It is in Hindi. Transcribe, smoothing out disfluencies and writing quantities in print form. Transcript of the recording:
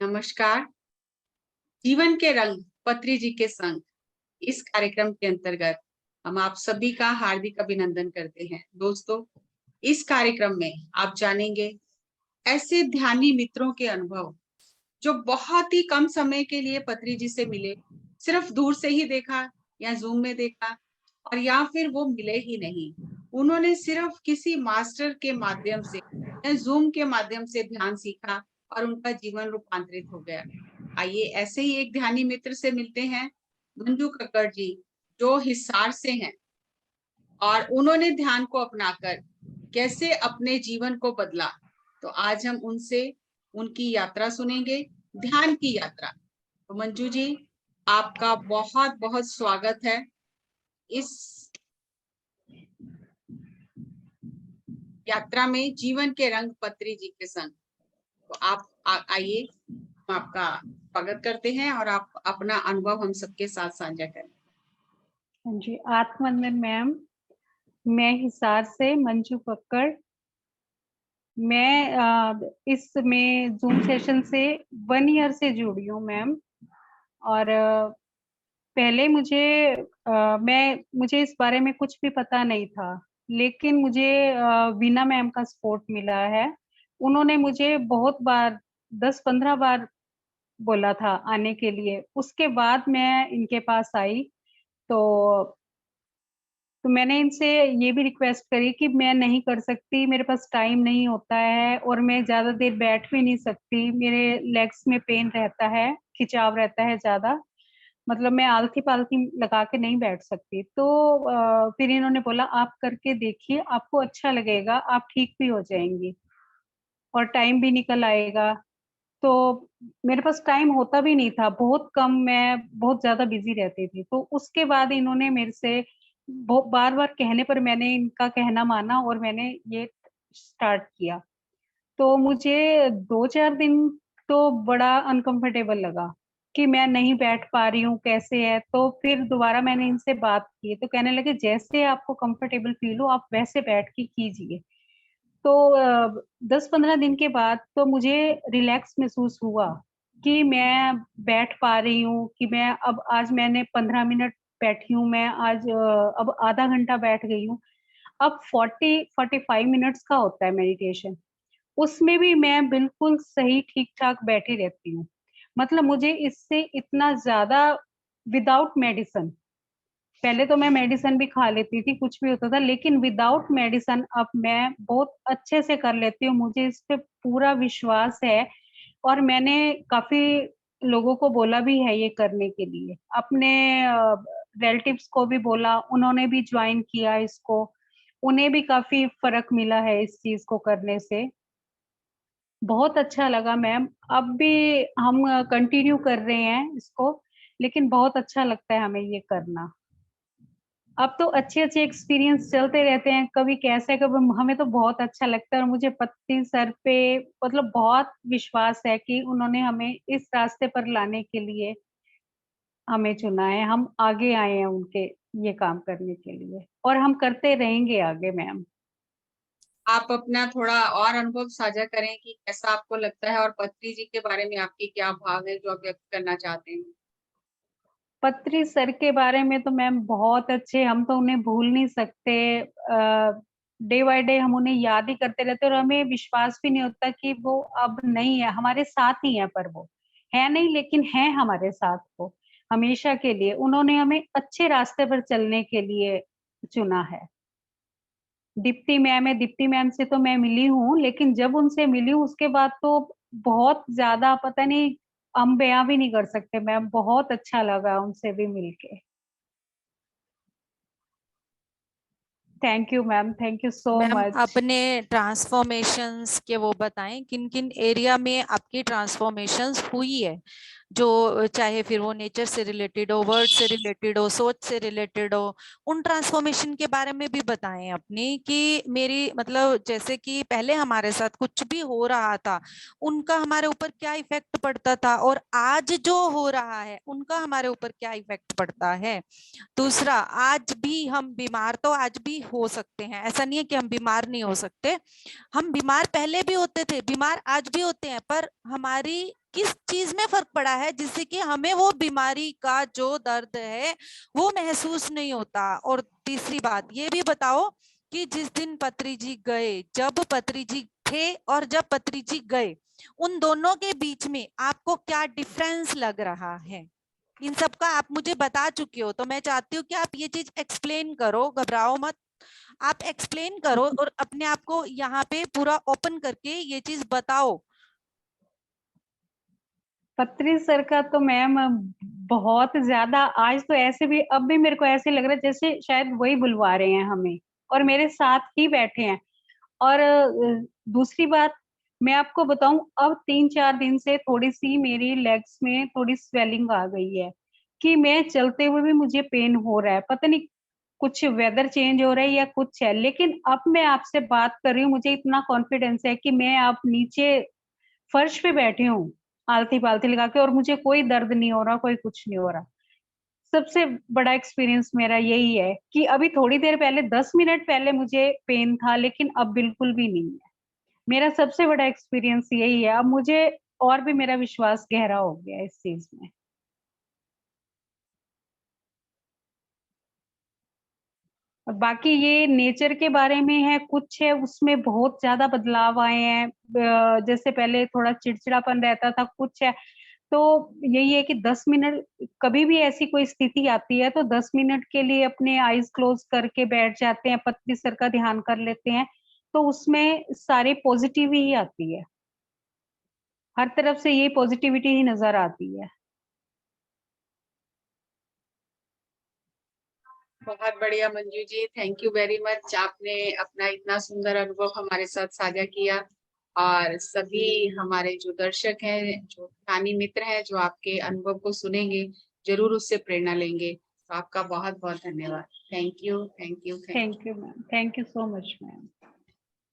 नमस्कार। जीवन के रंग पत्री जी के संग इस कार्यक्रम के अंतर्गत हम आप सभी का हार्दिक अभिनंदन करते हैं। दोस्तों, इस कार्यक्रम में आप जानेंगे ऐसे ध्यानी मित्रों के अनुभव जो बहुत ही कम समय के लिए पत्री जी से मिले, सिर्फ दूर से ही देखा या जूम में देखा और या फिर वो मिले ही नहीं। उन्होंने सिर्फ किसी मास्टर के माध्यम से या जूम के माध्यम से ध्यान सीखा और उनका जीवन रूपांतरित हो गया। आइए ऐसे ही एक ध्यानी मित्र से मिलते हैं, मंजू कक्कड़ जी, जो हिसार से हैं और उन्होंने ध्यान को अपनाकर कैसे अपने जीवन को बदला। तो आज हम उनसे उनकी यात्रा सुनेंगे, ध्यान की यात्रा। तो मंजू जी, आपका बहुत बहुत स्वागत है इस यात्रा में, जीवन के रंग पत्री जी के संग। तो आप आइए, हम आपका स्वागत करते हैं और आप अपना अनुभव हम सबके साथ साझा करें। हाँ जी, आत्मवंदन मैम। मैं हिसार से मंजू कक्कड़। मैं इसमें जूम सेशन से 1 ईयर से जुड़ी हूँ मैम। और पहले मुझे इस बारे में कुछ भी पता नहीं था, लेकिन मुझे वीना मैम का सपोर्ट मिला है। उन्होंने मुझे बहुत बार 10-15 बार बोला था आने के लिए। उसके बाद मैं इनके पास आई तो मैंने इनसे ये भी रिक्वेस्ट करी कि मैं नहीं कर सकती, मेरे पास टाइम नहीं होता है और मैं ज़्यादा देर बैठ भी नहीं सकती, मेरे लेग्स में पेन रहता है, खिंचाव रहता है ज़्यादा, मतलब मैं आलती-पालती लगा के नहीं बैठ सकती। तो फिर इन्होंने बोला आप करके देखिए, आपको अच्छा लगेगा, आप ठीक भी हो जाएँगी और टाइम भी निकल आएगा। तो मेरे पास टाइम होता भी नहीं था, बहुत कम, मैं बहुत ज़्यादा बिज़ी रहती थी। तो उसके बाद इन्होंने मेरे से बार-बार कहने पर मैंने इनका कहना माना और मैंने ये स्टार्ट किया। तो मुझे 2-4 दिन तो बड़ा अनकम्फ़र्टेबल लगा कि मैं नहीं बैठ पा रही हूँ, कैसे है? तो फिर दोबारा मैंने इनसे बात की, तो कहने लगे जैसे आपको कम्फ़र्टेबल फ़ील हो, आप वैसे बैठ के कीजिए। तो 10-15 दिन के बाद तो मुझे रिलैक्स महसूस हुआ कि मैं बैठ पा रही हूँ, कि मैं अब आज मैंने 15 मिनट बैठी हूँ, मैं आज अब आधा घंटा बैठ गई हूँ। अब 40-45 मिनट्स का होता है मेडिटेशन, उसमें भी मैं बिल्कुल सही ठीक-ठाक बैठी रहती हूँ। मतलब मुझे इससे इतना ज़्यादा विदाउट मेडिसिन, पहले तो मैं मेडिसिन भी खा लेती थी, कुछ भी होता था, लेकिन विदाउट मेडिसिन अब मैं बहुत अच्छे से कर लेती हूँ, मुझे इस पे पूरा विश्वास है और मैंने काफ़ी लोगों को बोला भी है ये करने के लिए। अपने रिलेटिव्स को भी बोला, उन्होंने भी जॉइन किया इसको, उन्हें भी काफ़ी फ़र्क मिला है इस चीज़ को करने से। बहुत अच्छा लगा मैम, अब भी हम कंटिन्यू कर रहे हैं इसको, लेकिन बहुत अच्छा लगता है हमें ये करना। अब तो अच्छे-अच्छे एक्सपीरियंस चलते रहते हैं, कभी कैसे कभी हमें तो बहुत अच्छा लगता है और मुझे पत्नी सर पे मतलब बहुत विश्वास है कि उन्होंने हमें इस रास्ते पर लाने के लिए हमें चुना है, हम आगे आए हैं उनके ये काम करने के लिए और हम करते रहेंगे आगे मैम। आप अपना थोड़ा और अनुभव साझा करें कि कैसा आपको लगता है और पत्री जी के बारे में आपके क्या भाव है जो आप व्यक्त करना चाहते हैं? पत्री सर के बारे में तो मैम बहुत अच्छे, हम तो उन्हें भूल नहीं सकते। डे बाय डे हम उन्हें याद ही करते रहते हैं और हमें विश्वास भी नहीं होता कि वो अब नहीं है, हमारे साथ ही हैं, पर वो है नहीं लेकिन हैं हमारे साथ वो, हमेशा के लिए। उन्होंने हमें अच्छे रास्ते पर चलने के लिए चुना है। दीप्ति मैम से तो मैं मिली हूँ, लेकिन जब उनसे मिली हूँ उसके बाद तो बहुत ज़्यादा पता नहीं, हम बयाँ भी नहीं कर सकते मैम, बहुत अच्छा लगा उनसे भी मिलके। Thank you ma'am, thank you so ma'am much. अपने ट्रांसफॉर्मेशंस के वो बताएं, किन किन एरिया में आपकी ट्रांसफॉर्मेशंस हुई है, जो चाहे फिर वो नेचर से रिलेटेड हो, वर्ड से रिलेटेड हो, सोच से रिलेटेड हो, उन ट्रांसफॉर्मेशन के बारे में भी बताएं अपनी, कि मेरी मतलब जैसे कि पहले हमारे साथ कुछ भी हो रहा था उनका हमारे ऊपर क्या इफेक्ट पड़ता था और आज जो हो रहा है उनका हमारे ऊपर क्या इफेक्ट पड़ता है। दूसरा, आज भी हम बीमार तो आज भी हो सकते हैं, ऐसा नहीं है कि हम बीमार नहीं हो सकते, हम बीमार पहले भी होते थे, बीमार आज भी होते हैं, पर हमारी किस चीज में फर्क पड़ा है जिससे कि हमें वो बीमारी का जो दर्द है वो महसूस नहीं होता। और तीसरी बात ये भी बताओ कि जिस दिन पत्री जी गए, जब पत्री जी थे और जब पत्री जी गए, उन दोनों के बीच में आपको क्या डिफरेंस लग रहा है? इन सब का आप मुझे बता चुके हो, तो मैं चाहती हूँ कि आप ये चीज एक्सप्लेन करो, घबराओ मत, आप एक्सप्लेन करो और अपने आप को यहाँ पे पूरा ओपन करके ये चीज बताओ। पत्री सर का तो मैम बहुत ज्यादा, आज तो ऐसे भी, अब भी मेरे को ऐसे लग रहा है जैसे शायद वही बुलवा रहे हैं हमें और मेरे साथ ही बैठे हैं। और दूसरी बात मैं आपको बताऊं, अब 3-4 दिन से थोड़ी सी मेरी लेग्स में थोड़ी स्वेलिंग आ गई है कि मैं चलते हुए भी मुझे पेन हो रहा है। पता नहीं कुछ वेदर चेंज हो रहा है या कुछ है, लेकिन अब मैं आपसे बात कर रही हूँ, मुझे इतना कॉन्फिडेंस है कि मैं आप नीचे फर्श पे बैठी हूँ आलती पालती लगा के और मुझे कोई दर्द नहीं हो रहा, कोई कुछ नहीं हो रहा। सबसे बड़ा एक्सपीरियंस मेरा यही है कि अभी थोड़ी देर पहले 10 मिनट पहले मुझे पेन था, लेकिन अब बिल्कुल भी नहीं है। मेरा सबसे बड़ा एक्सपीरियंस यही है। अब मुझे और भी मेरा विश्वास गहरा हो गया है इस चीज में। और बाकी ये नेचर के बारे में है, कुछ है उसमें बहुत ज्यादा बदलाव आए हैं। जैसे पहले थोड़ा चिड़चिड़ापन रहता था, कुछ है तो यही है कि 10 मिनट कभी भी ऐसी कोई स्थिति आती है तो 10 मिनट के लिए अपने आईज क्लोज करके बैठ जाते हैं, पत्री सर का ध्यान कर लेते हैं, तो उसमें सारी पॉजिटिव ही आती है। हर तरफ से ये पॉजिटिविटी ही नजर आती है। बहुत बढ़िया Manju ji, thank you very much. आपने अपना इतना सुंदर अनुभव हमारे साथ साझा किया और सभी हमारे जो दर्शक हैं, जो स्थानीय मित्र हैं, जो आपके अनुभव को सुनेंगे, जरूर उससे प्रेरणा लेंगे। तो आपका बहुत बहुत धन्यवाद। Thank you, thank you, thank you. Thank you ma'am, thank you so much ma'am.